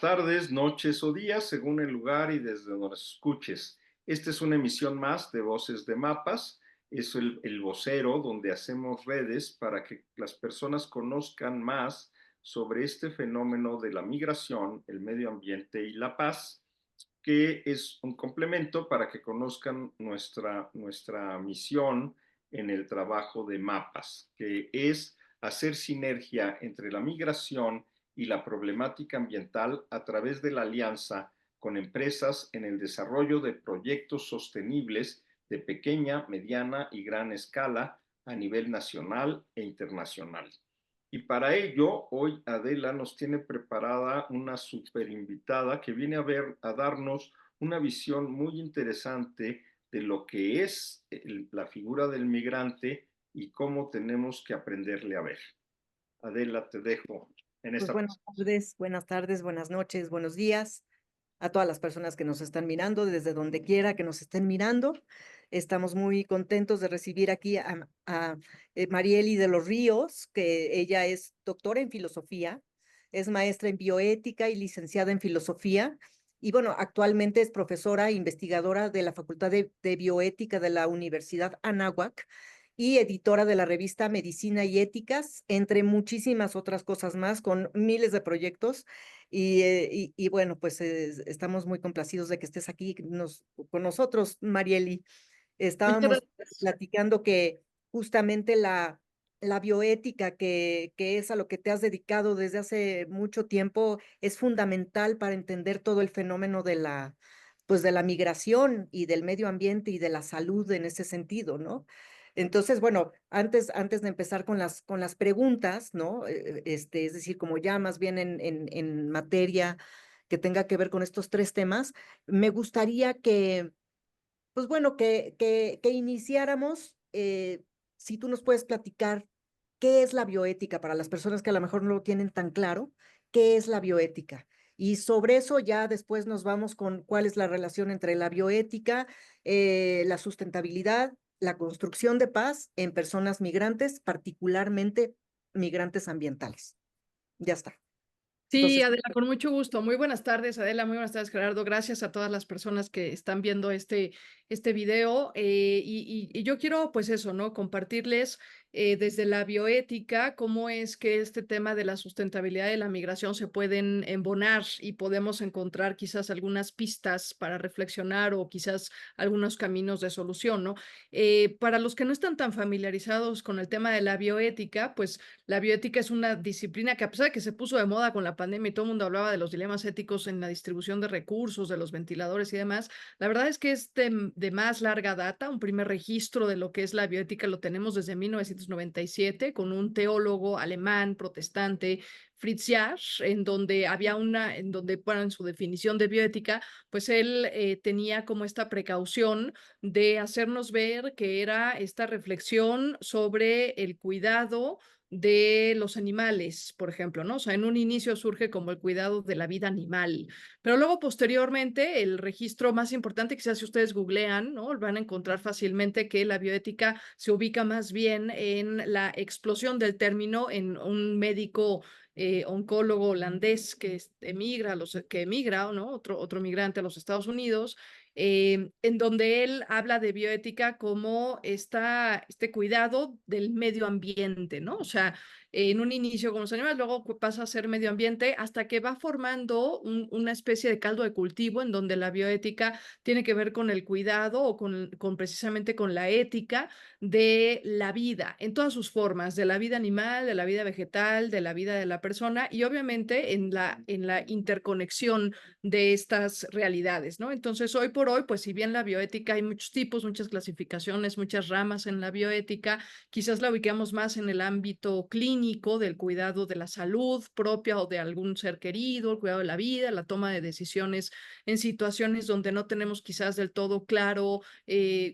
tardes, noches o días, según el lugar y desde donde nos escuches. Esta es una emisión más de Voces de Mapas. Es el vocero donde hacemos redes para que las personas conozcan más sobre este fenómeno de la migración, el medio ambiente y la paz, que es un complemento para que conozcan nuestra misión en el trabajo de mapas, que es hacer sinergia entre la migración y la problemática ambiental a través de la alianza con empresas en el desarrollo de proyectos sostenibles de pequeña, mediana y gran escala a nivel nacional e internacional. Y para ello, hoy Adela nos tiene preparada una super invitada que viene a darnos una visión muy interesante de lo que es la figura del migrante y cómo tenemos que aprenderle a ver. Adela, te dejo en Pues esta presentación. buenas tardes, buenas noches, buenos días a todas las personas que nos están mirando, desde donde quiera que nos estén mirando. Estamos muy contentos de recibir aquí a Marieli de los Ríos, que ella es doctora en filosofía, es maestra en bioética y licenciada en filosofía. Y bueno, actualmente es profesora e investigadora de la Facultad de Bioética de la Universidad Anáhuac y editora de la revista Medicina y Éticas, entre muchísimas otras cosas más, con miles de proyectos. Y bueno, pues estamos muy complacidos de que estés aquí con nosotros, Marieli. Muchas Estábamos gracias. platicando que justamente la bioética, que es a lo que te has dedicado desde hace mucho tiempo, es fundamental para entender todo el fenómeno pues de la migración y del medio ambiente y de la salud en ese sentido, ¿no? Entonces, bueno, antes de empezar con las preguntas, ¿no? Es decir, como ya más bien en materia que tenga que ver con estos tres temas, me gustaría pues bueno, que iniciáramos, si tú nos puedes platicar qué es la bioética para las personas que a lo mejor no lo tienen tan claro, qué es la bioética. Y sobre eso ya después nos vamos con cuál es la relación entre la bioética, la sustentabilidad, la construcción de paz en personas migrantes, particularmente migrantes ambientales. Ya está. Sí, Entonces, Adela, con mucho gusto. Muy buenas tardes, Adela. Muy buenas tardes, Gerardo. Gracias a todas las personas que están viendo este video. Y yo quiero, pues eso, ¿no? Compartirles desde la bioética cómo es que este tema de la sustentabilidad y la migración se pueden embonar y podemos encontrar quizás algunas pistas para reflexionar o quizás algunos caminos de solución, ¿no? Para los que no están tan familiarizados con el tema de la bioética, pues la bioética es una disciplina que, a pesar de que se puso de moda con la pandemia y todo el mundo hablaba de los dilemas éticos en la distribución de recursos, de los ventiladores y demás, la verdad es que es de más larga data. Un primer registro de lo que es la bioética lo tenemos desde 1997 con un teólogo alemán protestante, Fritz Jasch, en donde, bueno, en su definición de bioética, pues él tenía como esta precaución de hacernos ver que era esta reflexión sobre el cuidado de los animales, por ejemplo, ¿no? O sea, en un inicio surge como el cuidado de la vida animal, pero luego posteriormente el registro más importante, quizás si ustedes googlean, ¿no? Van a encontrar fácilmente que la bioética se ubica más bien en la explosión del término en un médico oncólogo holandés que emigra, ¿no? Otro migrante a los Estados Unidos, en donde él habla de bioética como este cuidado del medio ambiente, ¿no? O sea, en un inicio con los animales, luego pasa a ser medio ambiente, hasta que va formando una especie de caldo de cultivo en donde la bioética tiene que ver con el cuidado o con precisamente con la ética de la vida en todas sus formas, de la vida animal, de la vida vegetal, de la vida de la persona y obviamente en la interconexión de estas realidades, ¿no? Entonces, hoy por hoy, pues si bien la bioética hay muchos tipos, muchas clasificaciones, muchas ramas en la bioética, quizás la ubicamos más en el ámbito clínico del cuidado de la salud propia o de algún ser querido, el cuidado de la vida, la toma de decisiones en situaciones donde no tenemos quizás del todo claro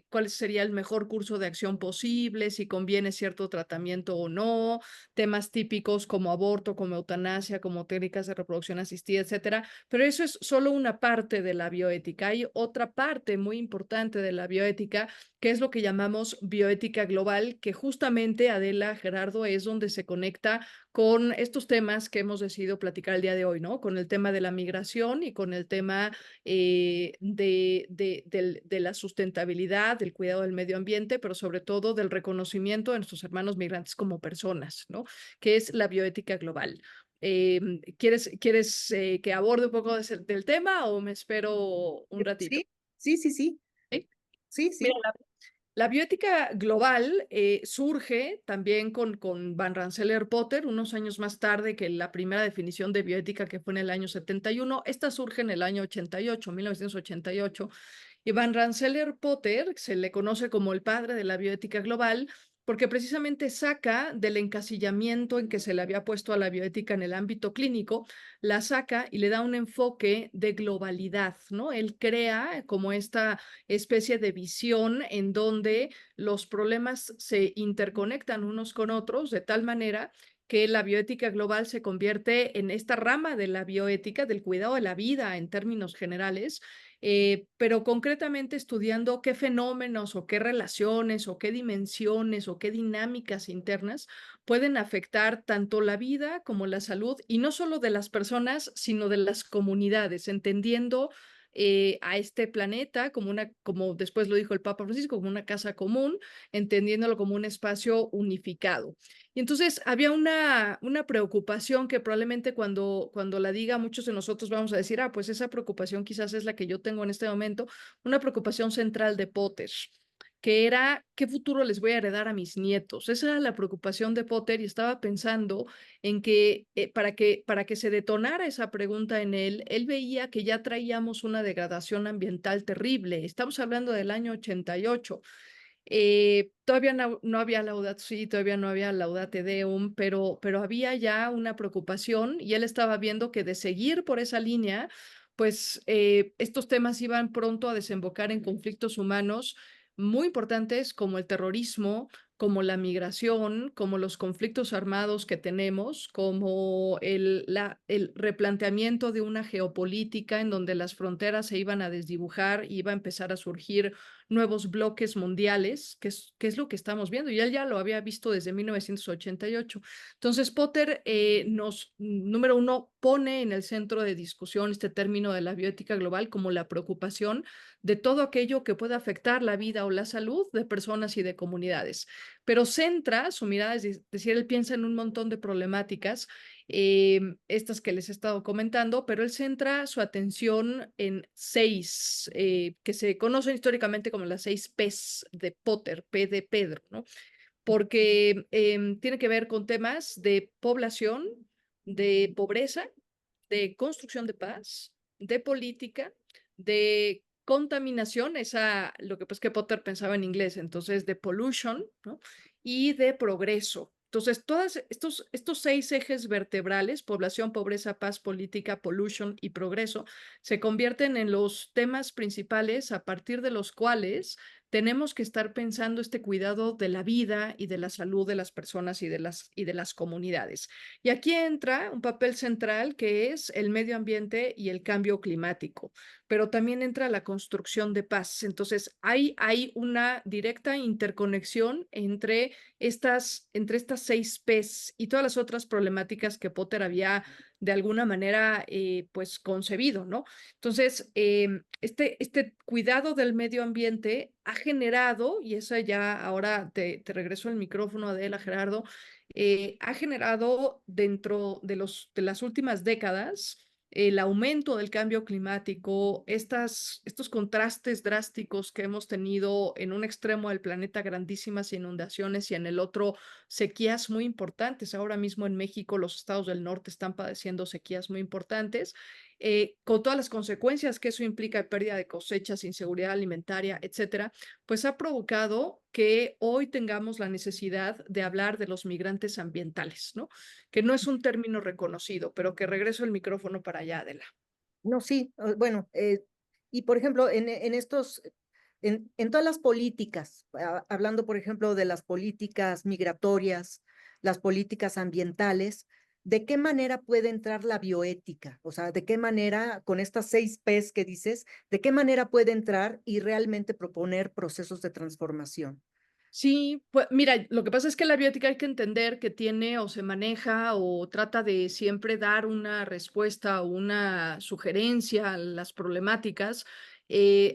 cuál sería el mejor curso de acción posible, si conviene cierto tratamiento o no, temas típicos como aborto, como eutanasia, como técnicas de reproducción asistida, etcétera. Pero eso es solo una parte de la bioética. Hay otra parte muy importante de la bioética, que es lo que llamamos bioética global, que justamente, Adela, Gerardo, es donde se conecta conecta con estos temas que hemos decidido platicar el día de hoy, ¿no? Con el tema de la migración y con el tema de la sustentabilidad, del cuidado del medio ambiente, pero sobre todo del reconocimiento de nuestros hermanos migrantes como personas, ¿no? Que es la bioética global. ¿Quieres que aborde un poco del tema o me espero un ratito? Sí, sí, sí, sí, ¿Sí? sí, Mira, sí. la bioética global surge también con Van Rensselaer Potter, unos años más tarde que la primera definición de bioética, que fue en el año 71. Esta surge en el año 88, 1988. Y Van Rensselaer Potter se le conoce como el padre de la bioética global porque precisamente saca del encasillamiento en que se le había puesto a la bioética en el ámbito clínico, la saca y le da un enfoque de globalidad, ¿no? Él crea como esta especie de visión en donde los problemas se interconectan unos con otros de tal manera que la bioética global se convierte en esta rama de la bioética, del cuidado de la vida en términos generales, pero concretamente estudiando qué fenómenos o qué relaciones o qué dimensiones o qué dinámicas internas pueden afectar tanto la vida como la salud, y no solo de las personas, sino de las comunidades, entendiendo a este planeta como después lo dijo el Papa Francisco, como una casa común, entendiéndolo como un espacio unificado. Y entonces había una preocupación que probablemente cuando la diga muchos de nosotros vamos a decir, pues esa preocupación quizás es la que yo tengo en este momento, una preocupación central de Potter, que era qué futuro les voy a heredar a mis nietos. Esa era la preocupación de Potter y estaba pensando en que para que se detonara esa pregunta en él, él veía que ya traíamos una degradación ambiental terrible. Estamos hablando del año 88. Todavía no había Laudato Si, todavía no había Laudate Deum, pero había ya una preocupación y él estaba viendo que de seguir por esa línea, pues estos temas iban pronto a desembocar en conflictos humanos muy importantes como el terrorismo, como la migración, como los conflictos armados que tenemos, como el replanteamiento de una geopolítica en donde las fronteras se iban a desdibujar y iba a empezar a surgir nuevos bloques mundiales, que es lo que estamos viendo, y él ya lo había visto desde 1988. Entonces, Potter número uno, pone en el centro de discusión este término de la bioética global como la preocupación de todo aquello que pueda afectar la vida o la salud de personas y de comunidades, pero centra su mirada, es decir, él piensa en un montón de problemáticas, estas que les he estado comentando, pero él centra su atención en seis, que se conocen históricamente como las 6 P's de Potter, P de Pedro, ¿no? Porque tiene que ver con temas de población, de pobreza, de construcción de paz, de política, de contaminación, lo que pues que Potter pensaba en inglés, entonces de pollution, ¿no? Y de progreso. Entonces, todos estos 6 ejes vertebrales, población, pobreza, paz, política, pollution y progreso, se convierten en los temas principales a partir de los cuales tenemos que estar pensando este cuidado de la vida y de la salud de las personas y de las comunidades. Y aquí entra un papel central que es el medio ambiente y el cambio climático, pero también entra la construcción de paz. Entonces, hay una directa interconexión entre estas 6 P's y todas las otras problemáticas que Potter había de alguna manera pues concebido, ¿no? Entonces, este cuidado del medio ambiente ha generado, y eso ya ahora te regreso el micrófono, Adela, Gerardo, ha generado dentro de las últimas décadas el aumento del cambio climático, estos contrastes drásticos que hemos tenido en un extremo del planeta, grandísimas inundaciones, y en el otro sequías muy importantes. Ahora mismo en México los estados del norte están padeciendo sequías muy importantes, con todas las consecuencias que eso implica, pérdida de cosechas, inseguridad alimentaria, etcétera, pues ha provocado que hoy tengamos la necesidad de hablar de los migrantes ambientales, ¿no? Que no es un término reconocido, pero que regreso el micrófono para allá, Adela. No, sí, bueno, y por ejemplo, en todas las políticas, hablando por ejemplo de las políticas migratorias, las políticas ambientales, ¿de qué manera puede entrar la bioética? O sea, ¿de qué manera, con estas 6 P's que dices, de qué manera puede entrar y realmente proponer procesos de transformación? Sí, pues mira, lo que pasa es que la biótica hay que entender que tiene o se maneja o trata de siempre dar una respuesta o una sugerencia a las problemáticas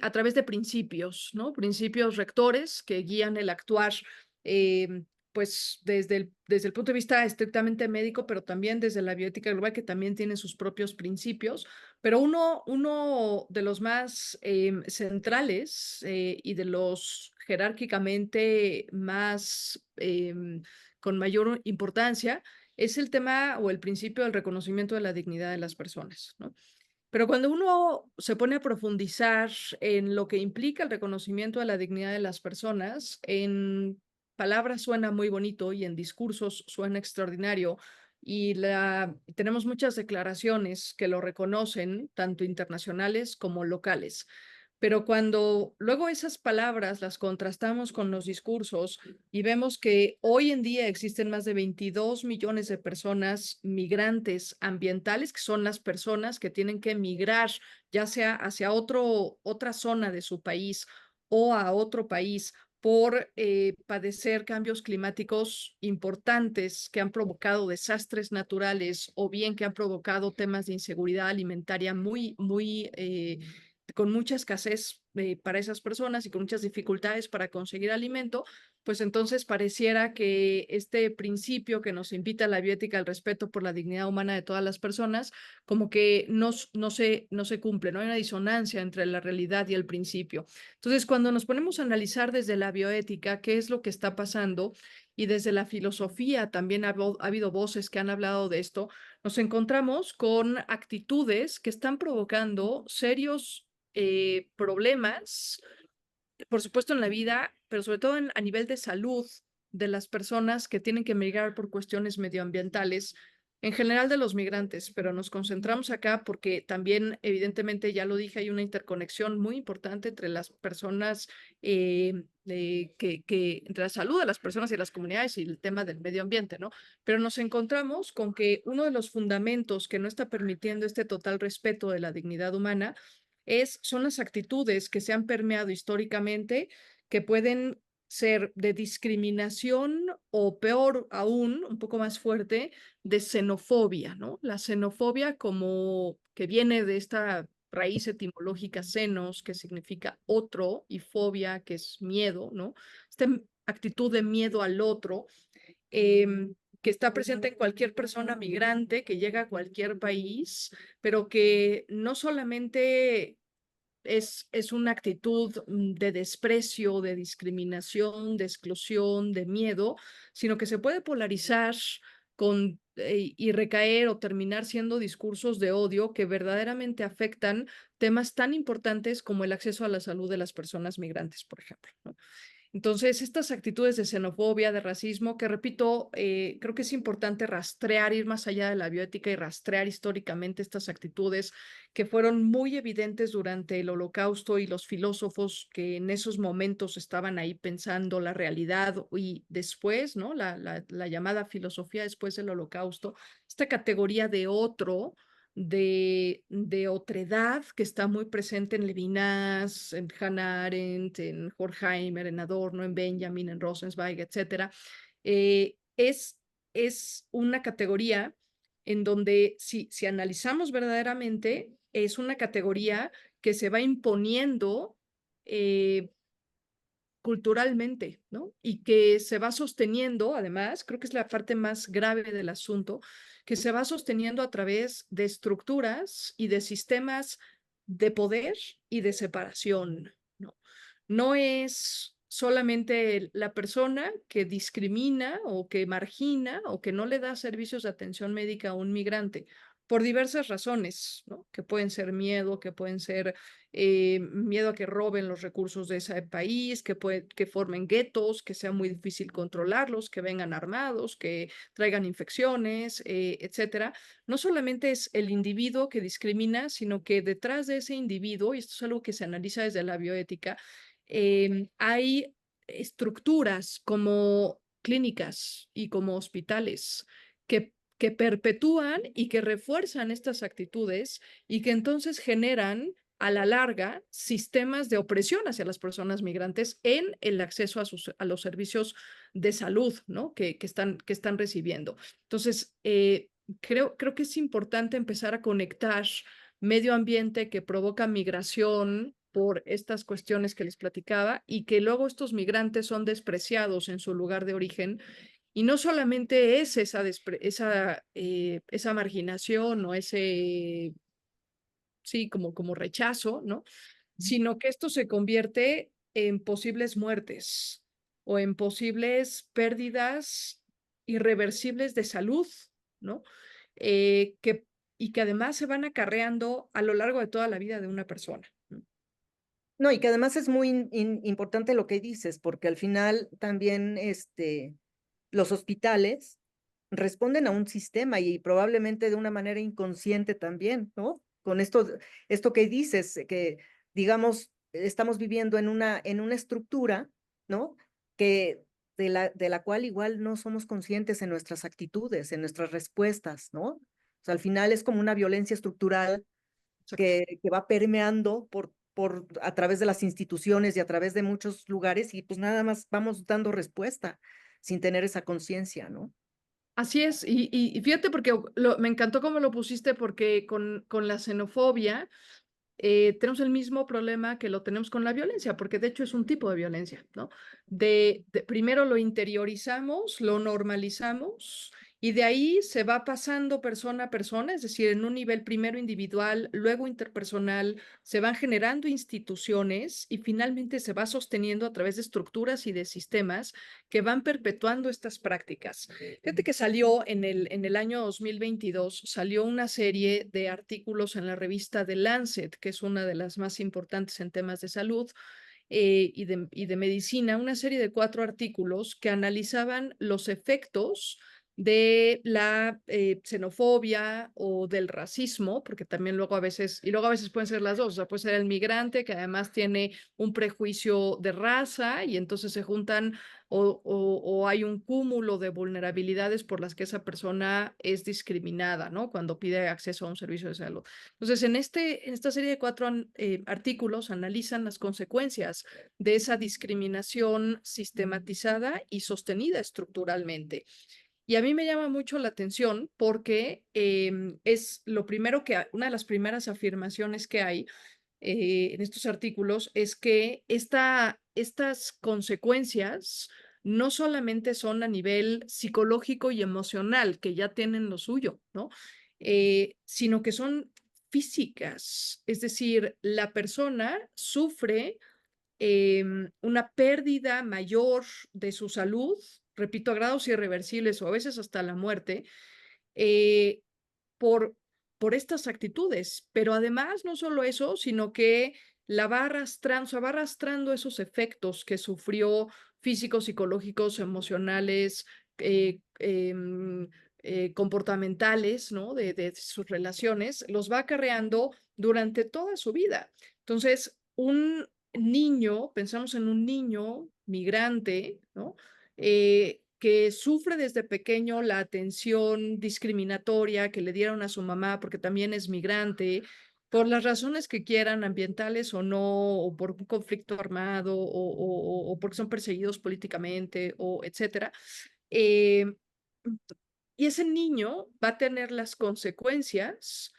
a través de principios, ¿no? Principios rectores que guían el actuar, pues desde el punto de vista estrictamente médico, pero también desde la bioética global, que también tiene sus propios principios. Pero uno de los más centrales y de los jerárquicamente más con mayor importancia es el tema o el principio del reconocimiento de la dignidad de las personas, ¿no? Pero cuando uno se pone a profundizar en lo que implica el reconocimiento de la dignidad de las personas, en palabras suena muy bonito y en discursos suena extraordinario. Y tenemos muchas declaraciones que lo reconocen, tanto internacionales como locales. Pero cuando luego esas palabras las contrastamos con los discursos y vemos que hoy en día existen más de 22 millones de personas migrantes ambientales, que son las personas que tienen que migrar, ya sea hacia otra zona de su país o a otro país por padecer cambios climáticos importantes que han provocado desastres naturales o bien que han provocado temas de inseguridad alimentaria con mucha escasez para esas personas y con muchas dificultades para conseguir alimento, pues entonces pareciera que este principio que nos invita a la bioética al respeto por la dignidad humana de todas las personas, como que no se cumple, ¿no? Hay una disonancia entre la realidad y el principio. Entonces, cuando nos ponemos a analizar desde la bioética qué es lo que está pasando y desde la filosofía también ha habido voces que han hablado de esto, nos encontramos con actitudes que están provocando serios problemas, por supuesto en la vida, pero sobre todo a nivel de salud de las personas que tienen que migrar por cuestiones medioambientales, en general de los migrantes, pero nos concentramos acá porque también, evidentemente, ya lo dije, hay una interconexión muy importante entre las personas, entre la salud de las personas y las comunidades y el tema del medio ambiente, ¿no? Pero nos encontramos con que uno de los fundamentos que no está permitiendo este total respeto de la dignidad humana son las actitudes que se han permeado históricamente, que pueden ser de discriminación o peor aún, un poco más fuerte, de xenofobia, ¿no? La xenofobia como que viene de esta raíz etimológica xenos, que significa otro, y fobia, que es miedo, ¿no? Esta actitud de miedo al otro, que está presente en cualquier persona migrante que llega a cualquier país, pero que no solamente es una actitud de desprecio, de discriminación, de exclusión, de miedo, sino que se puede polarizar y recaer o terminar siendo discursos de odio que verdaderamente afectan temas tan importantes como el acceso a la salud de las personas migrantes, por ejemplo, ¿no? Entonces, estas actitudes de xenofobia, de racismo, que repito, creo que es importante rastrear, ir más allá de la bioética y rastrear históricamente estas actitudes que fueron muy evidentes durante el Holocausto y los filósofos que en esos momentos estaban ahí pensando la realidad y después, ¿no? La llamada filosofía después del Holocausto, esta categoría de otro, de otredad que está muy presente en Levinas, en Hannah Arendt, en Horkheimer, en Adorno, en Benjamin, en Rosenzweig, etcétera, eh, es, es una categoría en donde si analizamos verdaderamente, es una categoría que se va imponiendo eh, culturalmente, ¿no? Y que se va sosteniendo, además, creo que es la parte más grave del asunto, que se va sosteniendo a través de estructuras y de sistemas de poder y de separación, ¿no? No es solamente la persona que discrimina o que margina o que no le da servicios de atención médica a un migrante por diversas razones, ¿no? Que pueden ser miedo, que pueden ser miedo a que roben los recursos de ese país, que formen guetos, que sea muy difícil controlarlos, que vengan armados, que traigan infecciones, etcétera. No solamente es el individuo que discrimina, sino que detrás de ese individuo, y esto es algo que se analiza desde la bioética, hay estructuras como clínicas y como hospitales que perpetúan y que refuerzan estas actitudes y que entonces generan a la larga sistemas de opresión hacia las personas migrantes en el acceso a los servicios de salud, ¿no? que están recibiendo. Entonces, creo que es importante empezar a conectar medio ambiente que provoca migración por estas cuestiones que les platicaba y que luego estos migrantes son despreciados en su lugar de origen. Y no solamente es esa marginación o ese, sí, como rechazo, ¿no? Sino que esto se convierte en posibles muertes o en posibles pérdidas irreversibles de salud, ¿no? Eh, que, y que además se van acarreando a lo largo de toda la vida de una persona, ¿no? No, y que además es muy importante lo que dices, porque al final también los hospitales responden a un sistema y probablemente de una manera inconsciente también, ¿no? Con esto que dices, que digamos, estamos viviendo en una estructura, ¿no? Que de la cual igual no somos conscientes en nuestras actitudes, en nuestras respuestas, ¿no? O sea, al final es como una violencia estructural Exacto. que va permeando a través de las instituciones y a través de muchos lugares y pues nada más vamos dando respuesta sin tener esa conciencia, ¿no? Así es, y fíjate porque me encantó cómo lo pusiste porque con la xenofobia tenemos el mismo problema que lo tenemos con la violencia, porque de hecho es un tipo de violencia, ¿no? Primero lo interiorizamos, lo normalizamos y de ahí se va pasando persona a persona, es decir, en un nivel primero individual, luego interpersonal, se van generando instituciones y finalmente se va sosteniendo a través de estructuras y de sistemas que van perpetuando estas prácticas. Fíjate que salió en el año 2022, salió una serie de artículos en la revista The Lancet, que es una de las más importantes en temas de salud y de medicina, una serie de 4 artículos que analizaban los efectos de la xenofobia o del racismo, porque también luego a veces, y luego a veces pueden ser las dos, o sea, puede ser el migrante que además tiene un prejuicio de raza y entonces se juntan o hay un cúmulo de vulnerabilidades por las que esa persona es discriminada, ¿no? Cuando pide acceso a un servicio de salud. Entonces, en esta serie de 4 artículos analizan las consecuencias de esa discriminación sistematizada y sostenida estructuralmente. Y a mí me llama mucho la atención porque es lo primero una de las primeras afirmaciones que hay en estos artículos es que estas consecuencias no solamente son a nivel psicológico y emocional, que ya tienen lo suyo, ¿no? Sino que son físicas, es decir, la persona sufre una pérdida mayor de su salud, repito, a grados irreversibles o a veces hasta la muerte, eh, por, por estas actitudes. Pero además, no solo eso, sino que la va arrastrando, o sea, va arrastrando esos efectos que sufrió físicos, psicológicos, emocionales, comportamentales, ¿no? De sus relaciones, los va acarreando durante toda su vida. Entonces, un niño, pensamos en un niño migrante, ¿no? Que sufre desde pequeño la atención discriminatoria que le dieron a su mamá porque también es migrante, por las razones que quieran, ambientales o no, o por un conflicto armado, o porque son perseguidos políticamente, o etcétera. Eh, y ese niño va a tener las consecuencias,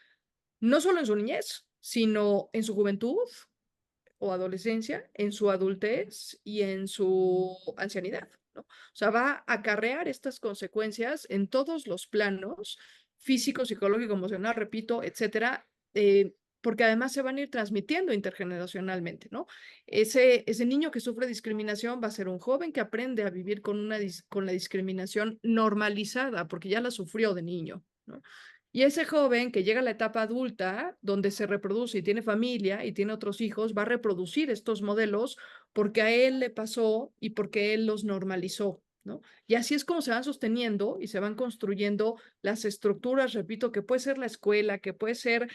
no solo en su niñez, sino en su juventud o adolescencia, en su adultez y en su ancianidad, ¿no? O sea, va a acarrear estas consecuencias en todos los planos, físico, psicológico, emocional, repito, etcétera, porque además se van a ir transmitiendo intergeneracionalmente, ¿no? Ese niño que sufre discriminación va a ser un joven que aprende a vivir con la discriminación normalizada, porque ya la sufrió de niño, ¿no? Y ese joven que llega a la etapa adulta, donde se reproduce y tiene familia y tiene otros hijos, va a reproducir estos modelos porque a él le pasó y porque él los normalizó, ¿no? Y así es como se van sosteniendo y se van construyendo las estructuras, repito, que puede ser la escuela, que puede ser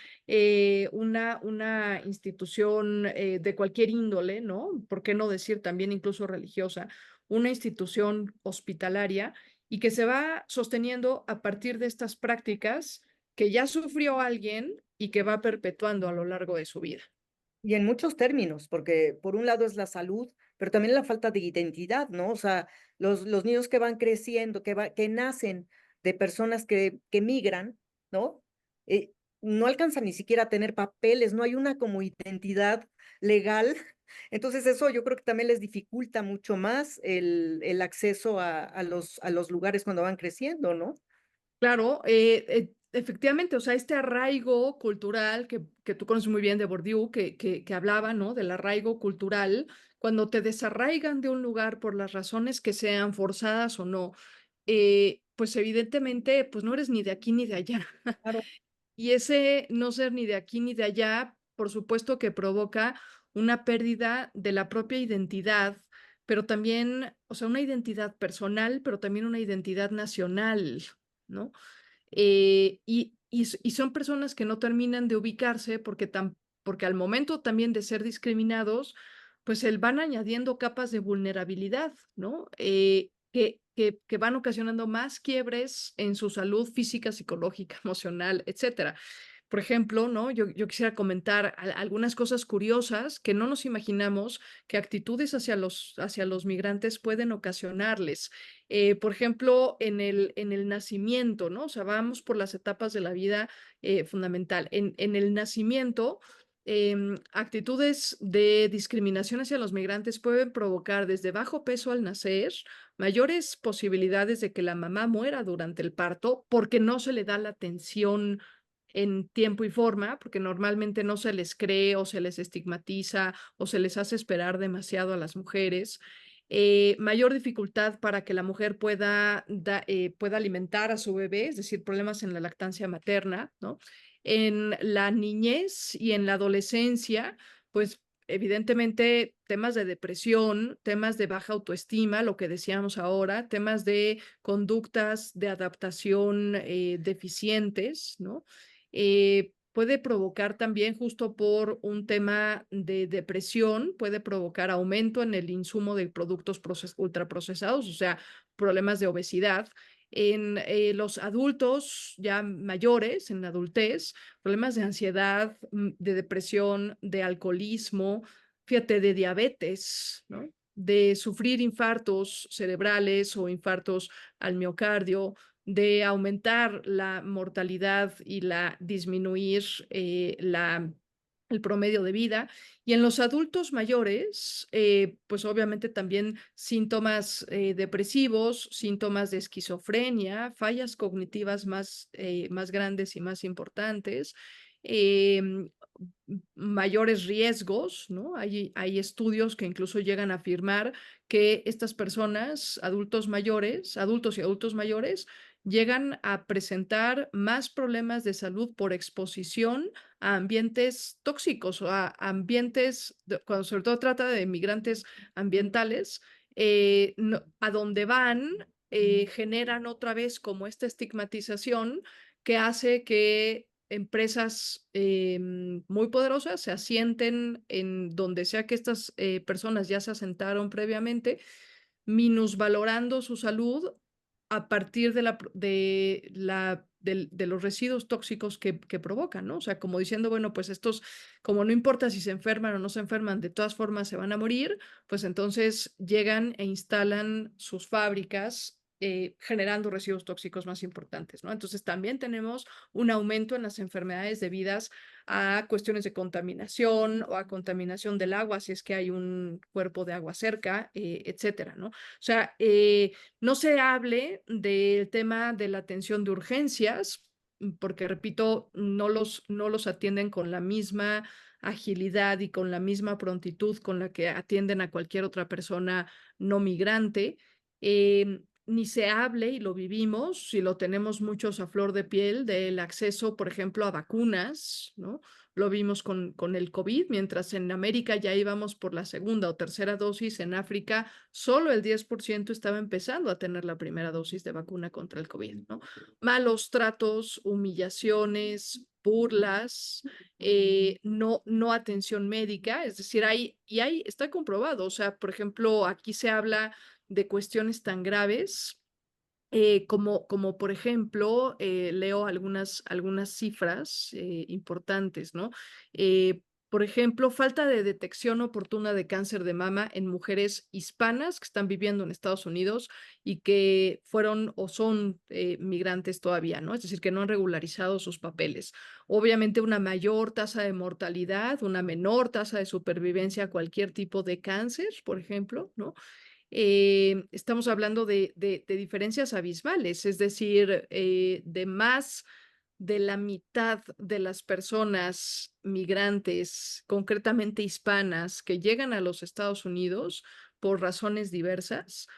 una institución de cualquier índole, ¿no? ¿Por qué no decir también incluso religiosa? Una institución hospitalaria y que se va sosteniendo a partir de estas prácticas que ya sufrió alguien y que va perpetuando a lo largo de su vida. Y en muchos términos, porque por un lado es la salud, pero también la falta de identidad, ¿no? O sea, los niños que van creciendo, que nacen de personas que migran, ¿no? Eh, no alcanzan ni siquiera a tener papeles, no hay una como identidad legal. Entonces eso yo creo que también les dificulta mucho más el acceso a los lugares cuando van creciendo, ¿no? Claro, efectivamente, o sea, este arraigo cultural que tú conoces muy bien de Bourdieu, que hablaba, ¿no? Del arraigo cultural, cuando te desarraigan de un lugar por las razones que sean forzadas o no, pues evidentemente, pues no eres ni de aquí ni de allá. Claro. Y ese no ser ni de aquí ni de allá, por supuesto que provoca una pérdida de la propia identidad, pero también, o sea, una identidad personal, pero también una identidad nacional, ¿no? Y son personas que no terminan de ubicarse porque al momento también de ser discriminados, pues el van añadiendo capas de vulnerabilidad, ¿no? Que van ocasionando más quiebres en su salud física, psicológica, emocional, etcétera. Por ejemplo, ¿no? Yo quisiera comentar algunas cosas curiosas que no nos imaginamos que actitudes hacia los migrantes pueden ocasionarles. Por ejemplo, en el nacimiento, ¿no? O sea, vamos por las etapas de la vida fundamental. En el nacimiento, actitudes de discriminación hacia los migrantes pueden provocar desde bajo peso al nacer, mayores posibilidades de que la mamá muera durante el parto porque no se le da la atención en tiempo y forma, porque normalmente no se les cree o se les estigmatiza o se les hace esperar demasiado a las mujeres. Mayor dificultad para que la mujer pueda alimentar a su bebé, es decir, problemas en la lactancia materna, ¿no? En la niñez y en la adolescencia, pues evidentemente temas de depresión, temas de baja autoestima, lo que decíamos ahora, temas de conductas de adaptación deficientes, ¿no? Puede provocar también, justo por un tema de depresión, puede provocar aumento en el insumo de productos ultraprocesados, o sea, problemas de obesidad. En los adultos ya mayores, en la adultez, problemas de ansiedad, de depresión, de alcoholismo, fíjate, de diabetes, ¿no? De sufrir infartos cerebrales o infartos al miocardio, de aumentar la mortalidad y la disminuir el promedio de vida. Y en los adultos mayores, pues obviamente también síntomas depresivos, síntomas de esquizofrenia, fallas cognitivas más grandes y más importantes. em, Mayores riesgos, ¿no? Hay estudios que incluso llegan a afirmar que estas personas, adultos y adultos mayores, llegan a presentar más problemas de salud por exposición a ambientes tóxicos o a ambientes, cuando sobre todo trata de migrantes ambientales, a donde van, generan otra vez como esta estigmatización que hace que empresas muy poderosas se asienten en donde sea que estas personas ya se asentaron previamente, minusvalorando su salud a partir de los residuos tóxicos que provocan, ¿no? O sea, como diciendo, bueno, pues estos, como no importa si se enferman o no se enferman, de todas formas se van a morir, pues entonces llegan e instalan sus fábricas generando residuos tóxicos más importantes, ¿no? Entonces también tenemos un aumento en las enfermedades debidas a cuestiones de contaminación o a contaminación del agua, si es que hay un cuerpo de agua cerca, etcétera, ¿no? O sea, no se hable del tema de la atención de urgencias, porque repito, no los atienden con la misma agilidad y con la misma prontitud con la que atienden a cualquier otra persona no migrante. Ni se hable, y lo vivimos, y lo tenemos muchos a flor de piel, del acceso, por ejemplo, a vacunas, ¿no? Lo vimos con el COVID, mientras en América ya íbamos por la segunda o tercera dosis, en África solo el 10% estaba empezando a tener la primera dosis de vacuna contra el COVID, ¿no? Malos tratos, humillaciones, burlas, no atención médica, es decir, está comprobado, o sea, por ejemplo, aquí se habla de cuestiones tan graves como por ejemplo, leo algunas cifras importantes, ¿no? Por ejemplo, falta de detección oportuna de cáncer de mama en mujeres hispanas que están viviendo en Estados Unidos y que fueron o son migrantes todavía, ¿no? Es decir, que no han regularizado sus papeles. Obviamente una mayor tasa de mortalidad, una menor tasa de supervivencia a cualquier tipo de cáncer, por ejemplo, ¿no? Estamos hablando de diferencias abismales, es decir, de más de la mitad de las personas migrantes, concretamente hispanas, que llegan a los Estados Unidos por razones diversas,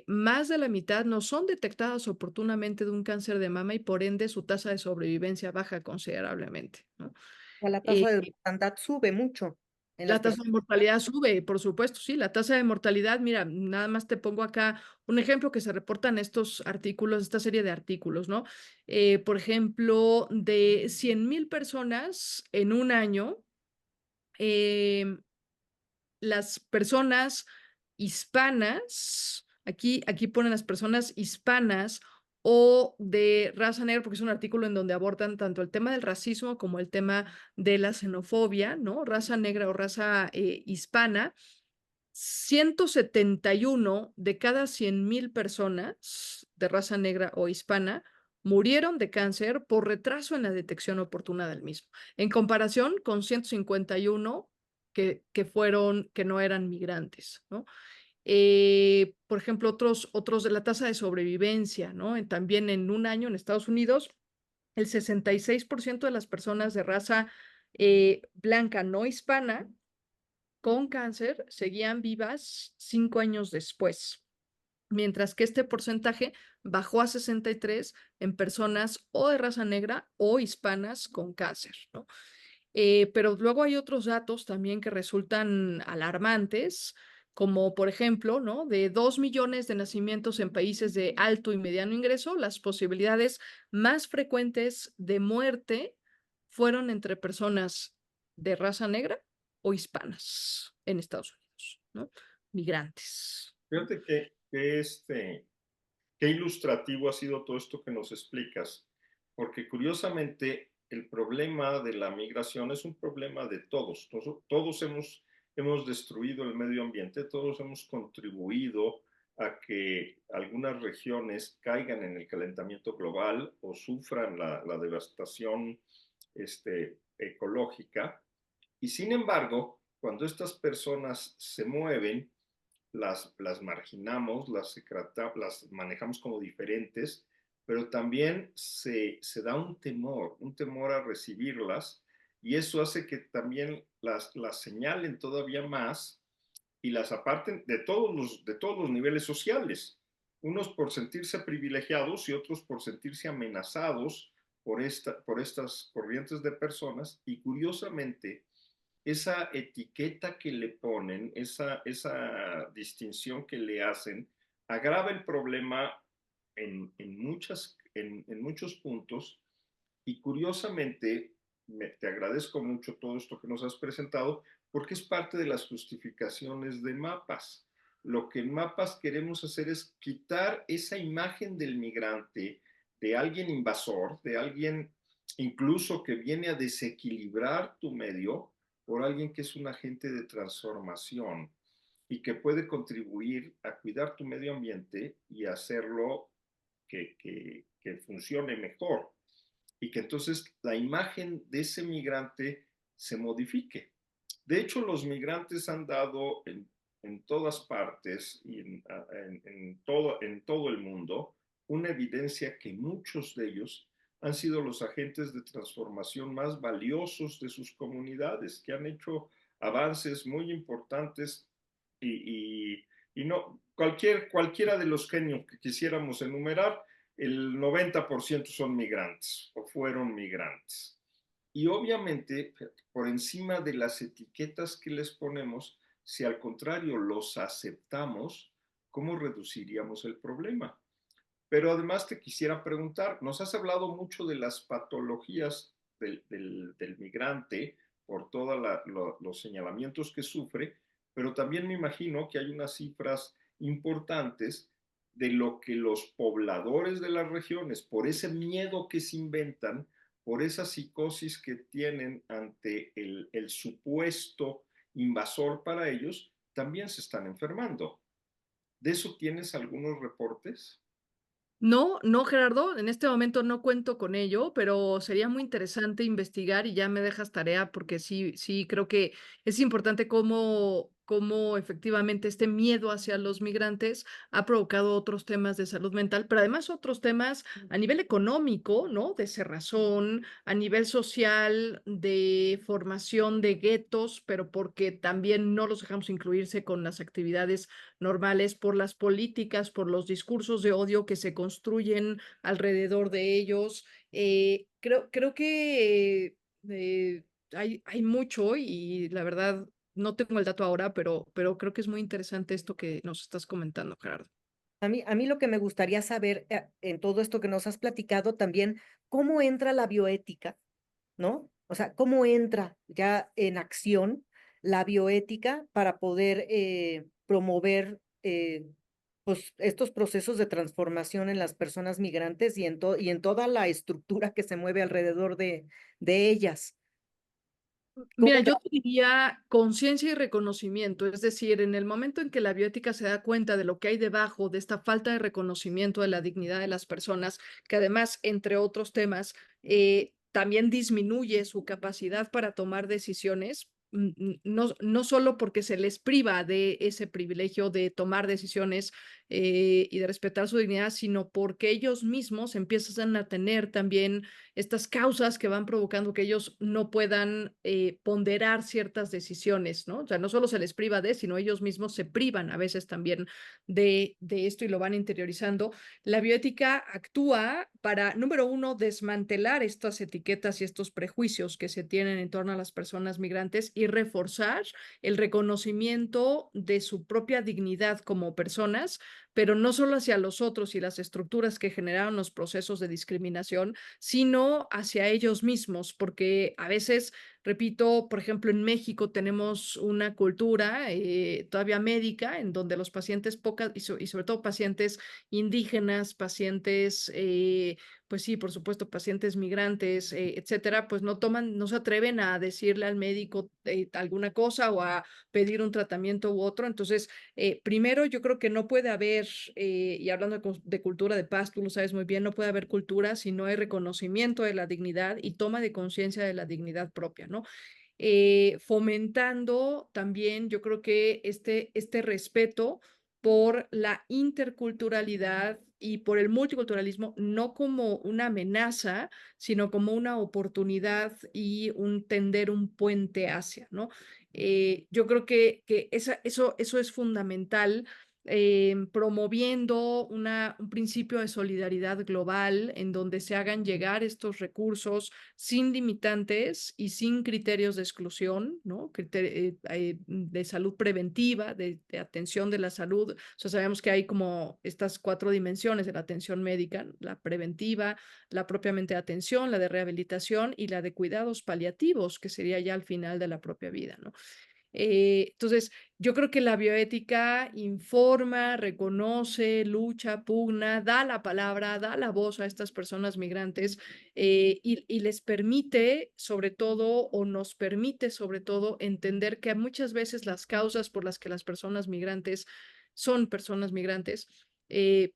más de la mitad no son detectadas oportunamente de un cáncer de mama y por ende su tasa de sobrevivencia baja considerablemente, ¿no? La Eh, tasa de mortandad sube mucho en la las tasa de personas. mortalidad sube, por supuesto, sí, la tasa de mortalidad, mira, nada más te pongo acá un ejemplo que se reportan estos artículos, esta serie de artículos, ¿no? Por ejemplo, de 100,000 personas en un año, em, las personas hispanas, aquí ponen las personas hispanas o de raza negra, porque es un artículo en donde abordan tanto el tema del racismo como el tema de la xenofobia, ¿no? Raza negra o raza hispana. 171 de cada 100,000 personas de raza negra o hispana murieron de cáncer por retraso en la detección oportuna del mismo, en comparación con 151 que no eran migrantes, ¿no? Por ejemplo, otros de la tasa de sobrevivencia, ¿no? También en un año en Estados Unidos, el 66% de las personas de raza blanca no hispana con cáncer seguían vivas 5 años después, mientras que este porcentaje bajó a 63 en personas o de raza negra o hispanas con cáncer, ¿no? Pero luego hay otros datos también que resultan alarmantes, como por ejemplo, ¿no? De 2 millones de nacimientos en países de alto y mediano ingreso, las posibilidades más frecuentes de muerte fueron entre personas de raza negra o hispanas en Estados Unidos, ¿no? Migrantes. Fíjate qué ilustrativo ha sido todo esto que nos explicas, porque curiosamente el problema de la migración es un problema de todos. Todos hemos destruido el medio ambiente, todos hemos contribuido a que algunas regiones caigan en el calentamiento global o sufran la devastación ecológica. Y sin embargo, cuando estas personas se mueven, las marginamos, las manejamos como diferentes, pero también se da un temor a recibirlas, y eso hace que también las señalen todavía más y las aparten de todos los niveles sociales, unos por sentirse privilegiados y otros por sentirse amenazados por estas corrientes de personas, y curiosamente esa etiqueta que le ponen, esa distinción que le hacen, agrava el problema en muchos puntos. Y curiosamente, te agradezco mucho todo esto que nos has presentado, porque es parte de las justificaciones de Mapas. Lo que en Mapas queremos hacer es quitar esa imagen del migrante, de alguien invasor, de alguien incluso que viene a desequilibrar tu medio, por alguien que es un agente de transformación y que puede contribuir a cuidar tu medio ambiente y hacerlo que funcione mejor, y que entonces la imagen de ese migrante se modifique. De hecho, los migrantes han dado en todas partes y en todo el mundo una evidencia que muchos de ellos han sido los agentes de transformación más valiosos de sus comunidades, que han hecho avances muy importantes, y no cualquiera de los genios que quisiéramos enumerar, el 90% son migrantes o fueron migrantes. Y obviamente, por encima de las etiquetas que les ponemos, si al contrario los aceptamos, ¿cómo reduciríamos el problema? Pero además te quisiera preguntar, nos has hablado mucho de las patologías del migrante por todos los señalamientos que sufre, pero también me imagino que hay unas cifras importantes de lo que los pobladores de las regiones, por ese miedo que se inventan, por esa psicosis que tienen ante el supuesto invasor para ellos, también se están enfermando. ¿De eso tienes algunos reportes? No, no, Gerardo, en este momento no cuento con ello, pero sería muy interesante investigar y ya me dejas tarea porque sí creo que es importante cómo efectivamente este miedo hacia los migrantes ha provocado otros temas de salud mental, pero además otros temas a nivel económico, ¿no? De cerrazón, a nivel social, de formación de guetos, pero porque también no los dejamos incluirse con las actividades normales, por las políticas, por los discursos de odio que se construyen alrededor de ellos. Creo que hay mucho y la verdad no tengo el dato ahora, pero creo que es muy interesante esto que nos estás comentando, Gerardo. A mí lo que me gustaría saber en todo esto que nos has platicado también, ¿cómo entra la bioética? ¿No? O sea, ¿cómo entra ya en acción la bioética para poder promover pues, estos procesos de transformación en las personas migrantes y en toda la estructura que se mueve alrededor de ellas? Mira, ¿Cómo yo te diría conciencia y reconocimiento, es decir, en el momento en que la bioética se da cuenta de lo que hay debajo de esta falta de reconocimiento de la dignidad de las personas, que además, entre otros temas, también disminuye su capacidad para tomar decisiones, no solo porque se les priva de ese privilegio de tomar decisiones y de respetar su dignidad, sino porque ellos mismos empiezan a tener también estas causas que van provocando que ellos no puedan ponderar ciertas decisiones, ¿no? O sea, no solo se les priva de, sino ellos mismos se privan a veces también de esto y lo van interiorizando. La bioética actúa para, número uno, desmantelar estas etiquetas y estos prejuicios que se tienen en torno a las personas migrantes y reforzar el reconocimiento de su propia dignidad como personas, pero no solo hacia los otros y las estructuras que generaron los procesos de discriminación, sino hacia ellos mismos, porque a veces, repito, por ejemplo, en México tenemos una cultura todavía médica en donde los pacientes pocas y sobre todo pacientes indígenas, pacientes, pues sí, por supuesto, pacientes migrantes, etcétera, pues no se atreven a decirle al médico alguna cosa o a pedir un tratamiento u otro. Entonces, primero, yo creo que no puede haber, y hablando de cultura de paz, tú lo sabes muy bien, no puede haber cultura si no hay reconocimiento de la dignidad y toma de conciencia de la dignidad propia, ¿no? Fomentando también, yo creo que este respeto por la interculturalidad y por el multiculturalismo, no como una amenaza, sino como una oportunidad y un tender un puente hacia, ¿no? Yo creo que eso es fundamental, promoviendo un principio de solidaridad global en donde se hagan llegar estos recursos sin limitantes y sin criterios de exclusión, ¿no? De salud preventiva, de atención de la salud. O sea, sabemos que hay como estas 4 dimensiones de la atención médica: la preventiva, la propiamente de atención, la de rehabilitación y la de cuidados paliativos, que sería ya al final de la propia vida, ¿no? Entonces, yo creo que la bioética informa, reconoce, lucha, pugna, da la palabra, da la voz a estas personas migrantes y les permite, sobre todo, o nos permite, sobre todo, entender que muchas veces las causas por las que las personas migrantes son personas migrantes, eh,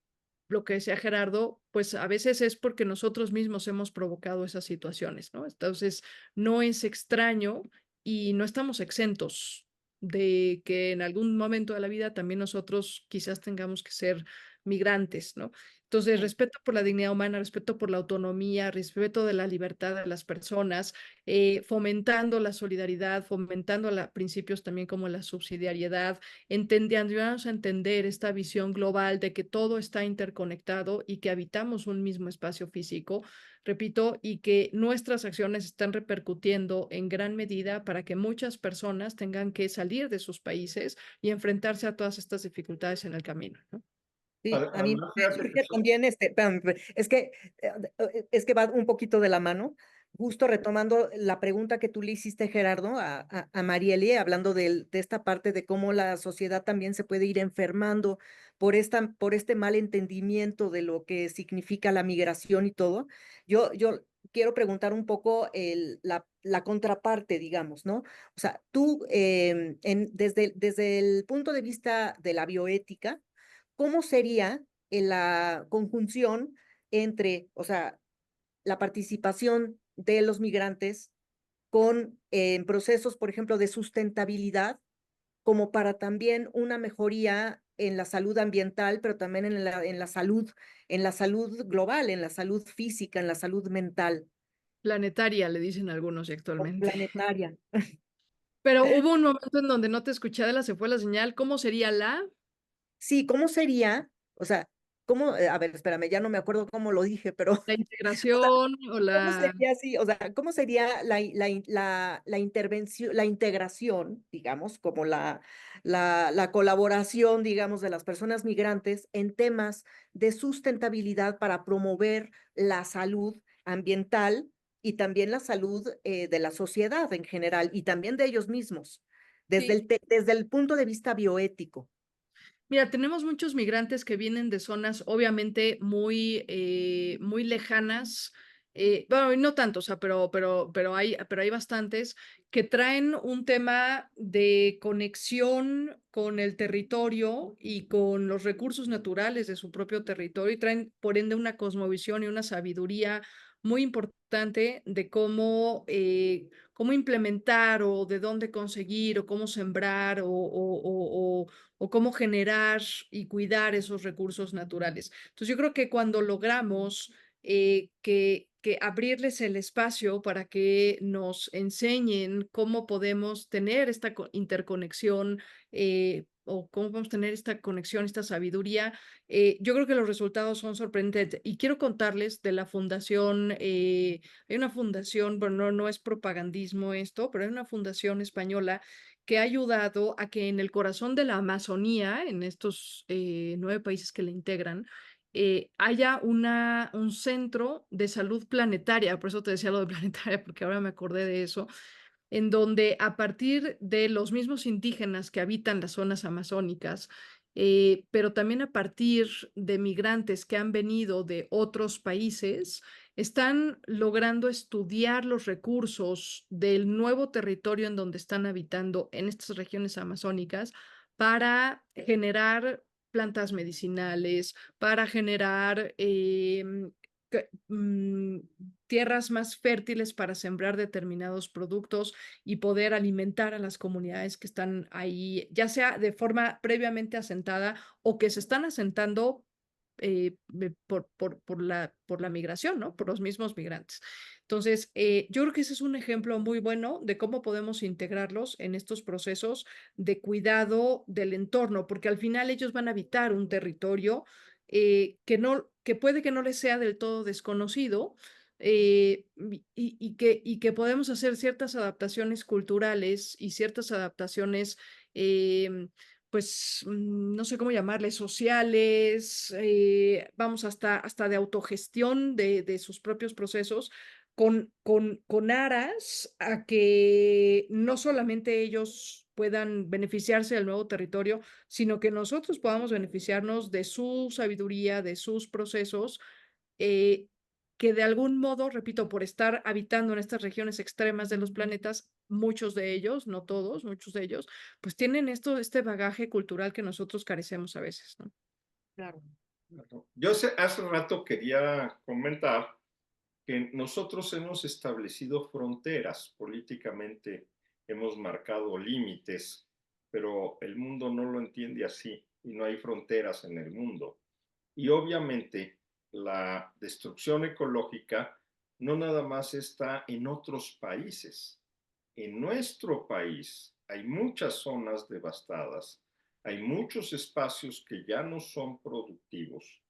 lo que decía Gerardo, pues a veces es porque nosotros mismos hemos provocado esas situaciones, ¿no? Entonces, no es extraño y no estamos exentos de que en algún momento de la vida también nosotros quizás tengamos que ser migrantes, ¿no? Entonces, respeto por la dignidad humana, respeto por la autonomía, respeto de la libertad de las personas, fomentando la solidaridad, fomentando principios también como la subsidiariedad, ayudándonos a entender esta visión global de que todo está interconectado y que habitamos un mismo espacio físico, repito, y que nuestras acciones están repercutiendo en gran medida para que muchas personas tengan que salir de sus países y enfrentarse a todas estas dificultades en el camino, ¿no? Sí, a mí Además, me surge también, espérame, es que va un poquito de la mano, justo retomando la pregunta que tú le hiciste, Gerardo, a Marieli, hablando de esta parte de cómo la sociedad también se puede ir enfermando por este mal entendimiento de lo que significa la migración y todo. Yo quiero preguntar un poco la contraparte, digamos, ¿no? O sea, tú, desde el punto de vista de la bioética, ¿cómo sería la conjunción entre, o sea, la participación de los migrantes con procesos, por ejemplo, de sustentabilidad, como para también una mejoría en la salud ambiental, pero también en la salud global, en la salud física, en la salud mental Planetaria, le dicen algunos o actualmente. planetaria? Pero hubo un momento en donde no te escuché, Adela, se fue la señal. ¿Cómo sería la? Sí, ¿cómo sería? O sea, ¿cómo? A ver, espérame, ya no me acuerdo cómo lo dije, pero, ¿La o sea, integración o ¿cómo la? sería así? O sea, ¿cómo sería la intervención, la integración, digamos, como la colaboración, digamos, de las personas migrantes en temas de sustentabilidad para promover la salud ambiental y también la salud de la sociedad en general y también de ellos mismos, Sí. desde el punto de vista bioético? Mira, tenemos muchos migrantes que vienen de zonas obviamente muy lejanas. Bueno, y no tanto, o sea, pero hay bastantes que traen un tema de conexión con el territorio y con los recursos naturales de su propio territorio y traen, por ende, una cosmovisión y una sabiduría muy importante de cómo implementar o de dónde conseguir o cómo sembrar o cómo generar y cuidar esos recursos naturales. Entonces, yo creo que cuando logramos que abrirles el espacio para que nos enseñen cómo podemos tener esta interconexión o cómo podemos tener esta conexión, esta sabiduría, yo creo que los resultados son sorprendentes. Y quiero contarles de la fundación, hay una fundación, bueno, no es propagandismo esto, pero hay una fundación española que ha ayudado a que en el corazón de la Amazonía, en estos 9 países que la integran, haya un centro de salud planetaria, por eso te decía lo de planetaria, porque ahora me acordé de eso, en donde a partir de los mismos indígenas que habitan las zonas amazónicas, pero también a partir de migrantes que han venido de otros países, están logrando estudiar los recursos del nuevo territorio en donde están habitando en estas regiones amazónicas para generar plantas medicinales, para generar que- mm, tierras más fértiles para sembrar determinados productos y poder alimentar a las comunidades que están ahí, ya sea de forma previamente asentada o que se están asentando por la migración, ¿no? Por los mismos migrantes. Entonces, yo creo que ese es un ejemplo muy bueno de cómo podemos integrarlos en estos procesos de cuidado del entorno, porque al final ellos van a habitar un territorio que puede que no les sea del todo desconocido, y que podemos hacer ciertas adaptaciones culturales y ciertas adaptaciones, pues, no sé cómo llamarles, sociales, vamos, hasta de autogestión de sus propios procesos, con aras a que no solamente ellos puedan beneficiarse del nuevo territorio, sino que nosotros podamos beneficiarnos de su sabiduría, de sus procesos, eh, que de algún modo, repito, por estar habitando en estas regiones extremas de los planetas, muchos de ellos, no todos, muchos de ellos, pues tienen este bagaje cultural que nosotros carecemos a veces, ¿no? Claro. Yo hace rato quería comentar que nosotros hemos establecido fronteras políticamente, hemos marcado límites, pero el mundo no lo entiende así y no hay fronteras en el mundo. Y obviamente la destrucción ecológica no nada más está en otros países. En nuestro país hay muchas zonas devastadas, hay muchos espacios que ya no son productivos,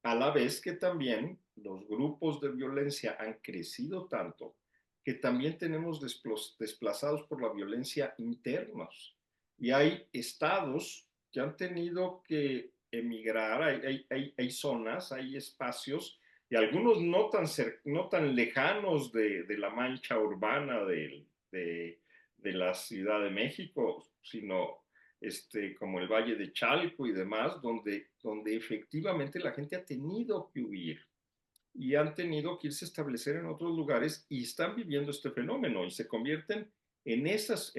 a la vez que también los grupos de violencia han crecido tanto que también tenemos desplazados por la violencia internos. Y hay estados que han tenido que emigrar, hay zonas, hay espacios, y algunos no tan lejanos de la mancha urbana de la Ciudad de México, sino como el Valle de Chalco y demás, donde efectivamente la gente ha tenido que huir. y han tenido que irse a establecer en otros lugares y están viviendo este fenómeno y se convierten en esos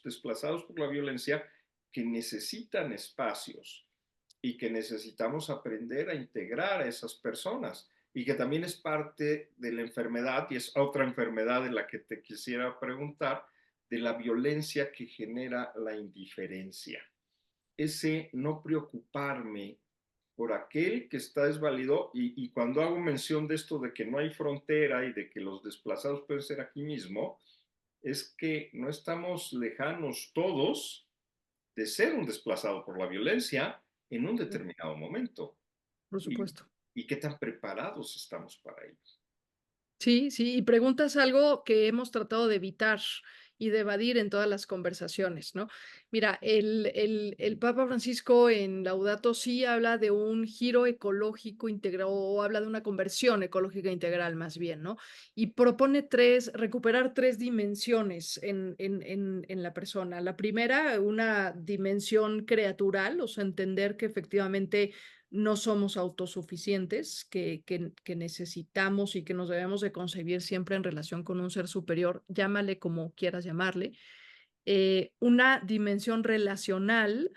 desplazados por la violencia que necesitan espacios y que necesitamos aprender a integrar a esas personas y que también es parte de la enfermedad, y es otra enfermedad de la que te quisiera preguntar, de la violencia que genera la indiferencia. Ese no preocuparme por aquel que está desvalido, y cuando hago mención de esto de que no hay frontera y de que los desplazados pueden ser aquí mismo, es que no estamos lejanos todos de ser un desplazado por la violencia en un determinado momento. Por Y, supuesto. y qué tan preparados estamos para ello. Sí, sí, y preguntas algo que hemos tratado de evitar y de evadir en todas las conversaciones, ¿no? Mira, el Papa Francisco en Laudato Si habla de un giro ecológico integral, o habla de una conversión ecológica integral más bien, ¿no? Y propone recuperar tres dimensiones en la persona. La primera, una dimensión creatural, o sea, entender que efectivamente no somos autosuficientes, que necesitamos y que nos debemos de concebir siempre en relación con un ser superior, llámale como quieras llamarle. Una dimensión relacional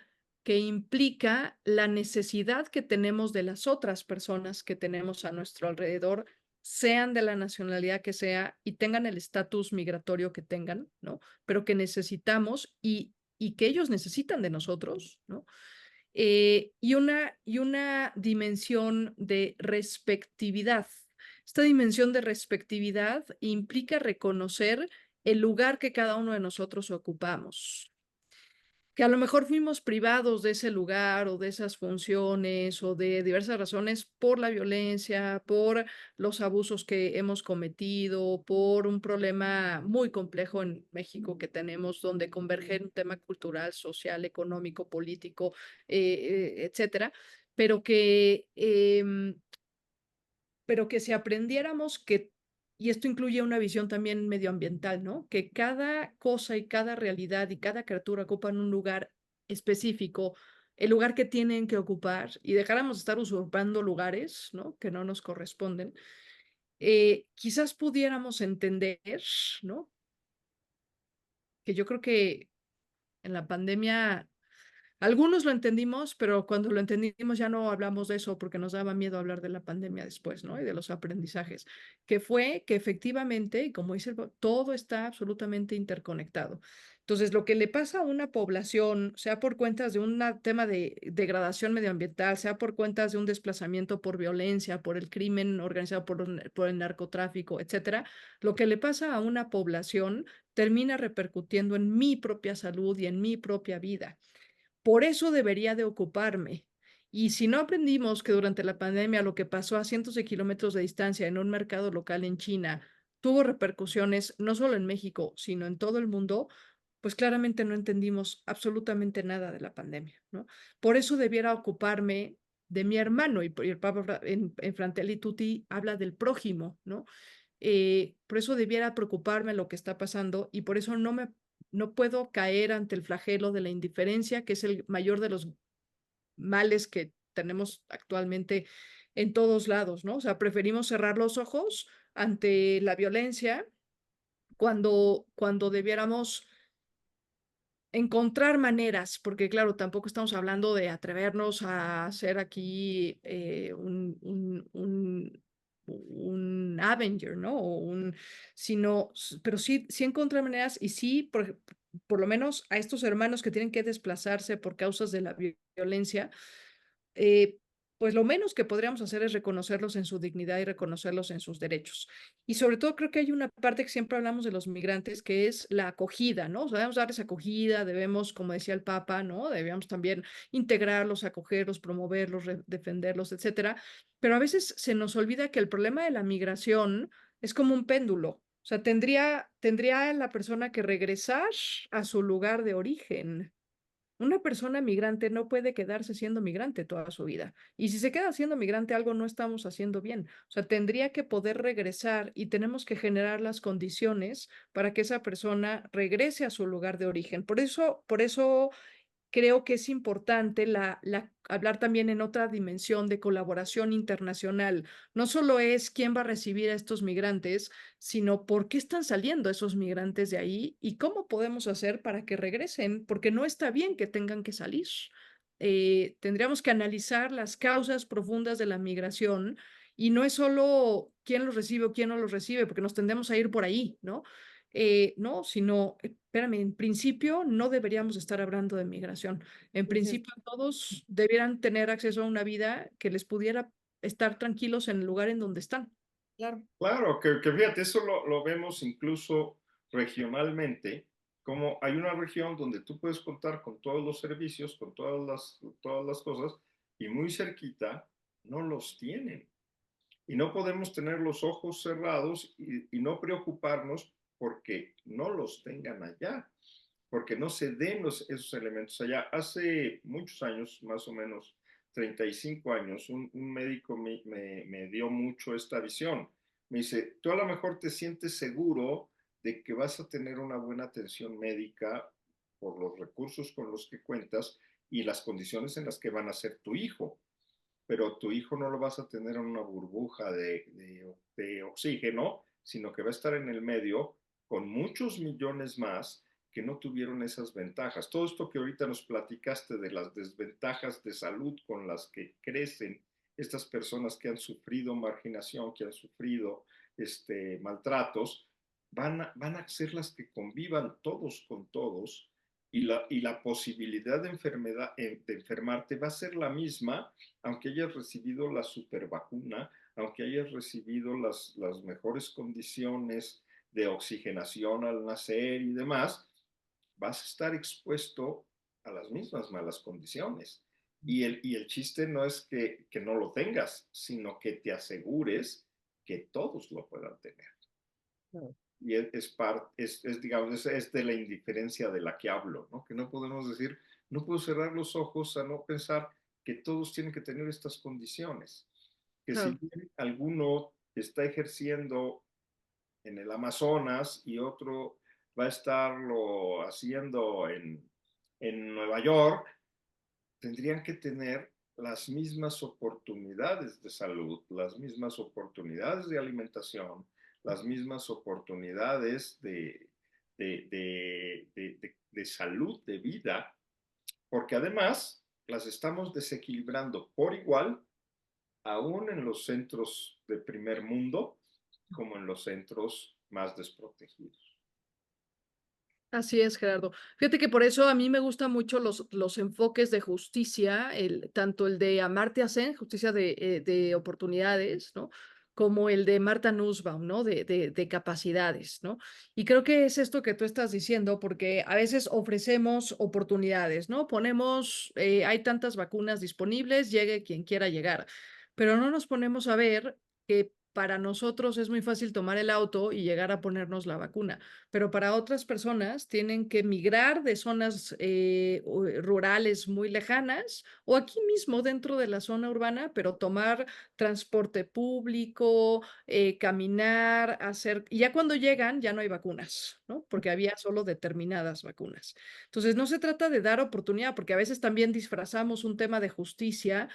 que implica la necesidad que tenemos de las otras personas que tenemos a nuestro alrededor, sean de la nacionalidad que sea y tengan el estatus migratorio que tengan, ¿no? Pero que necesitamos y que ellos necesitan de nosotros, ¿no? Y una dimensión de respectividad. Esta dimensión de respectividad implica reconocer el lugar que cada uno de nosotros ocupamos, que a lo mejor fuimos privados de ese lugar o de esas funciones o de diversas razones por la violencia, por los abusos que hemos cometido, por un problema muy complejo en México que tenemos, donde converge un tema cultural, social, económico, político, etcétera, pero que si aprendiéramos que, y esto incluye una visión también medioambiental, ¿no? Que cada cosa y cada realidad y cada criatura ocupan un lugar específico, el lugar que tienen que ocupar, y dejáramos de estar usurpando lugares, ¿no? Que no nos corresponden, quizás pudiéramos entender, ¿no? Que yo creo que en la pandemia algunos lo entendimos, pero cuando lo entendimos ya no hablamos de eso porque nos daba miedo hablar de la pandemia después, ¿no? Y de los aprendizajes, que fue que efectivamente, y como dice todo está absolutamente interconectado. Entonces, lo que le pasa a una población, sea por cuentas de un tema de degradación medioambiental, sea por cuentas de un desplazamiento por violencia, por el crimen organizado, por el narcotráfico, etcétera, lo que le pasa a una población termina repercutiendo en mi propia salud y en mi propia vida. Por eso debería de ocuparme. Y si no aprendimos que durante la pandemia lo que pasó a cientos de kilómetros de distancia en un mercado local en China tuvo repercusiones no solo en México, sino en todo el mundo, pues claramente no entendimos absolutamente nada de la pandemia, ¿no? Por eso debiera ocuparme de mi hermano, y el Papa en Fratelli Tutti habla del prójimo, ¿no? Por eso debiera preocuparme lo que está pasando y por eso no puedo caer ante el flagelo de la indiferencia, que es el mayor de los males que tenemos actualmente en todos lados, ¿no? O sea, preferimos cerrar los ojos ante la violencia cuando debiéramos encontrar maneras, porque claro, tampoco estamos hablando de atrevernos a hacer aquí un Avenger, ¿no? Pero sí encontrar maneras y sí, por lo menos a estos hermanos que tienen que desplazarse por causas de la violencia, eh, pues lo menos que podríamos hacer es reconocerlos en su dignidad y reconocerlos en sus derechos. Y sobre todo creo que hay una parte que siempre hablamos de los migrantes, que es la acogida, ¿no? O sea, debemos darles acogida, debemos, como decía el Papa, ¿no? Debemos también integrarlos, acogerlos, promoverlos, defenderlos, etcétera. Pero a veces se nos olvida que el problema de la migración es como un péndulo. O sea, tendría la persona que regresar a su lugar de origen. Una persona migrante no puede quedarse siendo migrante toda su vida. Y si se queda siendo migrante, algo no estamos haciendo bien. O sea, tendría que poder regresar y tenemos que generar las condiciones para que esa persona regrese a su lugar de origen. Por eso creo que es importante hablar también en otra dimensión de colaboración internacional. No solo es quién va a recibir a estos migrantes, sino por qué están saliendo esos migrantes de ahí y cómo podemos hacer para que regresen, porque no está bien que tengan que salir. Tendríamos que analizar las causas profundas de la migración y no es solo quién los recibe o quién no los recibe, porque nos tendemos a ir por ahí, ¿no? No, sino, espérame, en principio no deberíamos estar hablando de migración. En Ujú, principio todos debieran tener acceso a una vida que les pudiera estar tranquilos en el lugar en donde están. claro, Claro, que fíjate, eso lo vemos incluso regionalmente, como hay una región donde tú puedes contar con todos los servicios, con todas las cosas, y muy cerquita no los tienen. Y no podemos tener los ojos cerrados y no preocuparnos porque no los tengan allá, porque no se den esos elementos allá. Hace muchos años, más o menos 35 años, un médico me dio mucho esta visión. Me dice, tú a lo mejor te sientes seguro de que vas a tener una buena atención médica por los recursos con los que cuentas y las condiciones en las que van a ser tu hijo, pero tu hijo no lo vas a tener en una burbuja de oxígeno, sino que va a estar en el medio con muchos millones más que no tuvieron esas ventajas. Todo esto que ahorita nos platicaste de las desventajas de salud con las que crecen estas personas que han sufrido marginación, que han sufrido maltratos, van a ser las que convivan todos con todos y la posibilidad de enfermarte va a ser la misma aunque hayas recibido la super vacuna, aunque hayas recibido las mejores condiciones de oxigenación al nacer y demás, vas a estar expuesto a las mismas malas condiciones. Y el chiste no es que no lo tengas, sino que te asegures que todos lo puedan tener. claro, Y digamos, es de la indiferencia de la que hablo, ¿no? Que no podemos decir, no puedo cerrar los ojos a no pensar que todos tienen que tener estas condiciones. Que si Claro. bien alguno está ejerciendo en el Amazonas y otro va a estarlo haciendo en Nueva York, tendrían que tener las mismas oportunidades de salud, las mismas oportunidades de alimentación, las mismas oportunidades de salud, de vida, porque además las estamos desequilibrando por igual, aún en los centros de primer mundo, como en los centros más desprotegidos. Así es, Gerardo. Fíjate que por eso a mí me gustan mucho los enfoques de justicia, tanto el de Amartya Sen, justicia de oportunidades, ¿no? Como el de Marta Nussbaum, ¿no? De capacidades, ¿no? Y creo que es esto que tú estás diciendo, porque a veces ofrecemos oportunidades, ¿no? Ponemos, hay tantas vacunas disponibles, llegue quien quiera llegar, pero no nos ponemos a ver que para nosotros es muy fácil tomar el auto y llegar a ponernos la vacuna, pero para otras personas tienen que migrar de zonas rurales muy lejanas o aquí mismo dentro de la zona urbana, pero tomar transporte público, caminar, hacer, y ya cuando llegan ya no hay vacunas, ¿no? Porque había solo determinadas vacunas. Entonces, no se trata de dar oportunidad, porque a veces también disfrazamos un tema de justicia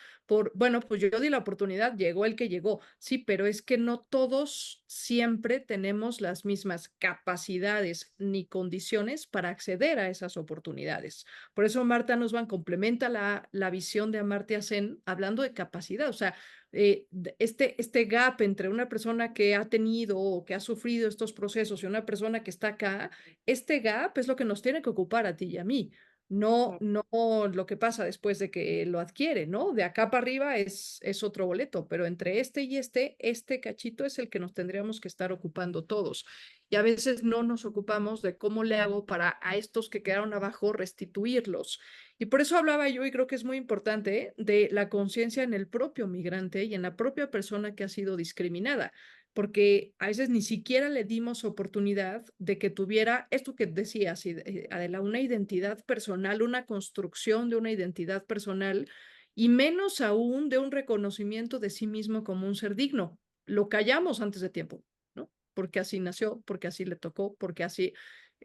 bueno, pues yo di la oportunidad, llegó el que llegó, sí, pero es que no todos siempre tenemos las mismas capacidades ni condiciones para acceder a esas oportunidades. Por eso Marta Nussbaum complementa la visión de Amartya Sen hablando de capacidad, o sea, este gap entre una persona que ha tenido o que ha sufrido estos procesos y una persona que está acá, este gap es lo que nos tiene que ocupar a ti y a mí. No, claro, no lo que pasa después de que lo adquiere, ¿no? De acá para arriba es otro boleto, pero entre este y este cachito es el que nos tendríamos que estar ocupando todos. Y a veces no nos ocupamos de cómo le hago para a estos que quedaron abajo restituirlos. Y por eso hablaba yo, y creo que es muy importante, de la conciencia en el propio migrante y en la propia persona que ha sido discriminada porque a veces ni siquiera le dimos oportunidad de que tuviera esto que decías, Adela, una identidad personal, una construcción de una identidad personal y menos aún de un reconocimiento de sí mismo como un ser digno. Lo callamos antes de tiempo, ¿no? Porque así nació, porque así le tocó, porque así...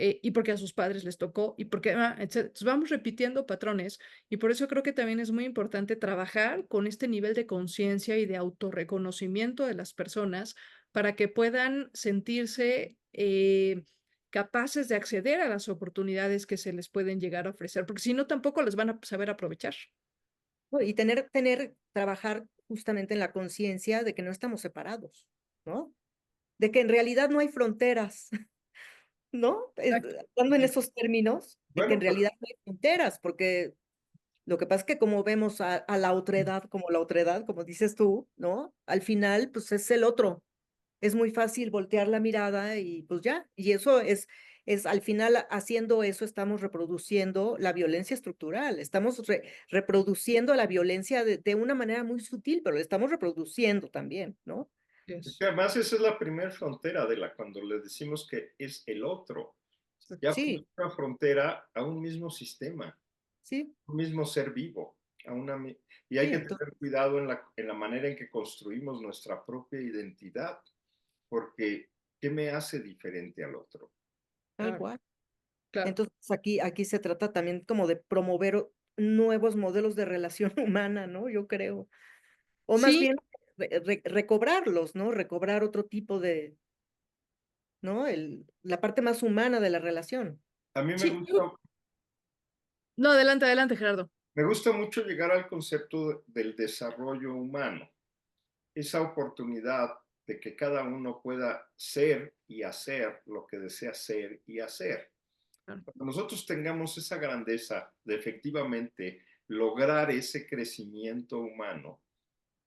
y porque a sus padres les tocó, y porque, entonces vamos repitiendo patrones, y por eso creo que también es muy importante trabajar con este nivel de conciencia y de autorreconocimiento de las personas para que puedan sentirse capaces de acceder a las oportunidades que se les pueden llegar a ofrecer, porque si no, tampoco las van a saber aprovechar. ¿no? Y trabajar justamente en la conciencia de que no estamos separados, ¿no? De que en realidad no hay fronteras, ¿no? Exacto. Hablando en esos términos, de que Bueno, en realidad no hay fronteras, porque lo que pasa es que como vemos a la otredad, como dices tú, ¿no? Al final, pues es el otro. Es muy fácil voltear la mirada y pues ya. Y eso es al final haciendo eso estamos reproduciendo la violencia estructural, estamos reproduciendo la violencia de una manera muy sutil, pero la estamos reproduciendo también, ¿no? es que además esa es la primera frontera de cuando le decimos que es el otro. Ya Sí, puso una frontera a un mismo sistema, sí, un mismo ser vivo. Y hay sí, que entonces, tener cuidado en la manera en que construimos nuestra propia identidad, porque ¿qué me hace diferente al otro? tal Claro, cual. claro. Entonces aquí se trata también como de promover nuevos modelos de relación humana, ¿no? Yo creo. O más Sí, bien recobrarlos, ¿no? Recobrar otro tipo ¿no? La parte más humana de la relación. A mí sí. No, adelante, adelante, Gerardo. me gusta mucho llegar al concepto del desarrollo humano, esa oportunidad de que cada uno pueda ser y hacer lo que desea ser y hacer. Claro. Cuando nosotros tengamos esa grandeza de efectivamente lograr ese crecimiento humano,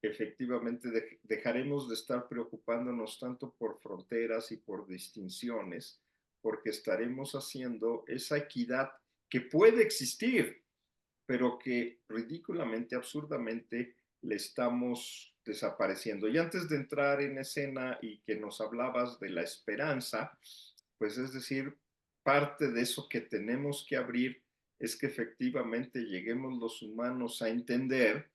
efectivamente dejaremos de estar preocupándonos tanto por fronteras y por distinciones, porque estaremos haciendo esa equidad que puede existir, pero que ridículamente, absurdamente le estamos desapareciendo. Y antes de entrar en escena y que nos hablabas de la esperanza, pues es decir, parte de eso que tenemos que abrir es que efectivamente lleguemos los humanos a entender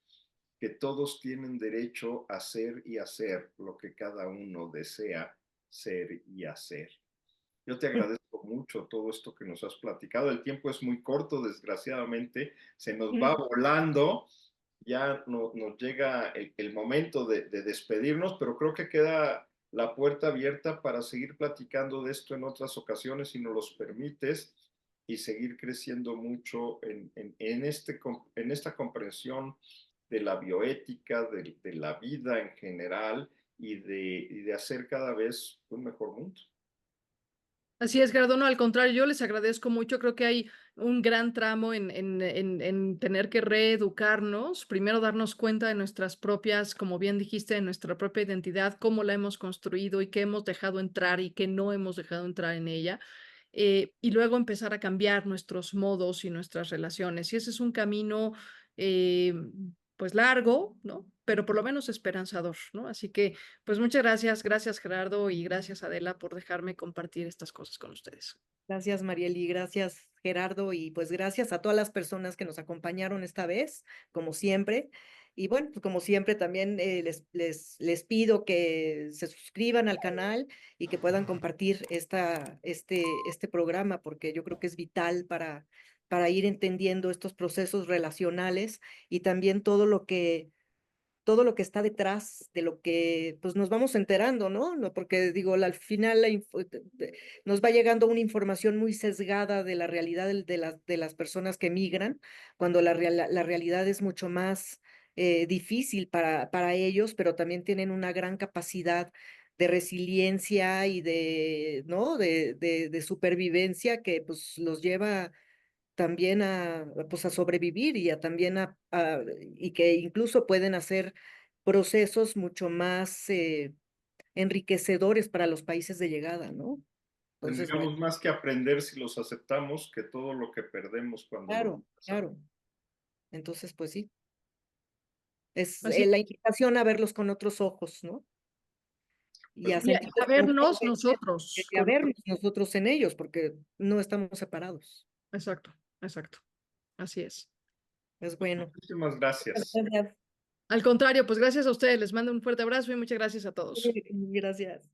que todos tienen derecho a ser y hacer lo que cada uno desea ser y hacer. Yo te agradezco mucho todo esto que nos has platicado. El tiempo es muy corto, desgraciadamente, se nos va volando. Ya nos llega el momento de despedirnos, pero creo que queda la puerta abierta para seguir platicando de esto en otras ocasiones, si nos los permites, y seguir creciendo mucho en esta comprensión de la bioética, de la vida en general y de hacer cada vez un mejor mundo. Así es, Gerardo, no, al contrario, yo les agradezco mucho. Creo que hay un gran tramo en tener que reeducarnos, primero darnos cuenta de nuestras propias, como bien dijiste, de nuestra propia identidad, cómo la hemos construido y qué hemos dejado entrar y qué no hemos dejado entrar en ella, y luego empezar a cambiar nuestros modos y nuestras relaciones. Y ese es un camino, eh, pues largo, ¿no? Pero por lo menos esperanzador, ¿no? Así que pues muchas gracias, gracias Gerardo y gracias Adela por dejarme compartir estas cosas con ustedes. Gracias, Marieli, gracias, Gerardo, y pues gracias a todas las personas que nos acompañaron esta vez, como siempre. Y bueno, pues como siempre también les pido que se suscriban al canal y que puedan compartir este programa, porque yo creo que es vital para ir entendiendo estos procesos relacionales y también todo lo que está detrás de lo que pues nos vamos enterando, ¿no? No, porque digo, al final nos va llegando una información muy sesgada de la realidad de las personas que migran, cuando la realidad es mucho más difícil para ellos, pero también tienen una gran capacidad de resiliencia y ¿no? De supervivencia que pues los lleva también pues a sobrevivir y también y que incluso pueden hacer procesos mucho más enriquecedores para los países de llegada, ¿no? Entonces, bueno, Tendríamos más que aprender si los aceptamos que todo lo que perdemos cuando los claro, rechazamos. claro. Entonces, pues sí, es Así la invitación a verlos con otros ojos, ¿no? Y Pues a y sentir a vernos nosotros. a vernos nosotros en ellos, porque no estamos separados. Exacto, exacto. Así es. Es bueno. muchísimas gracias. Gracias. Al contrario, pues gracias a ustedes. Les mando un fuerte abrazo y muchas gracias a todos. Gracias.